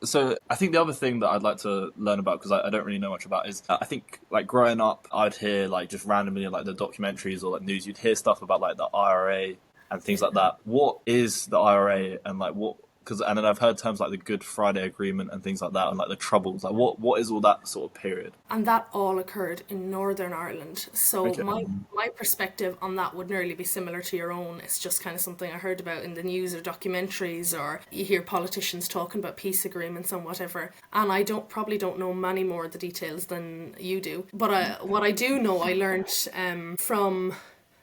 So I think the other thing that I'd like to learn about, because I don't really know much about, is I think like growing up, I'd hear like just randomly like the documentaries or like news, you'd hear stuff about like the IRA and things like that. What is the IRA and like what? Because and then I've heard terms like the Good Friday Agreement and things like that, and like the Troubles. Like what is all that sort of period? And that all occurred in Northern Ireland. So Okay. my perspective on that would nearly be similar to your own. It's just kind of something I heard about in the news or documentaries, or you hear politicians talking about peace agreements and whatever. And I don't know many more of the details than you do. But what I do know, I learned from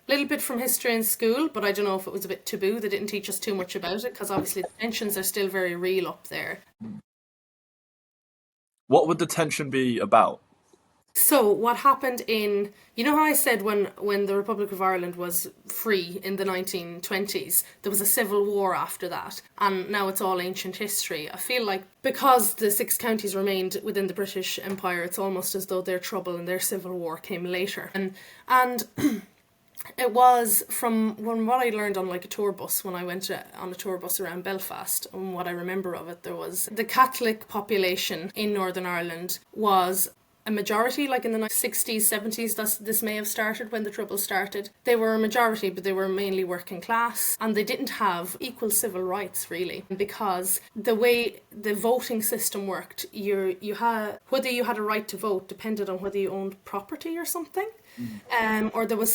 a little bit from history in school, but I don't know if it was a bit taboo. They didn't teach us too much about it because obviously the tensions are still very real up there. What would the tension be about? So what happened in, you know how I said when the Republic of Ireland was free in the 1920s, there was a civil war after that, and now it's all ancient history. I feel like because the six counties remained within the British Empire, it's almost as though their trouble and their civil war came later. And it was from what I learned on like a tour bus when I went on a tour bus around Belfast, and what I remember of it, there was the Catholic population in Northern Ireland was a majority, like in the 60s, 70s, this may have started when the Troubles started. They were a majority, but they were mainly working class, and they didn't have equal civil rights, really, because the way the voting system worked, you had, whether you had a right to vote depended on whether you owned property or something. Or there was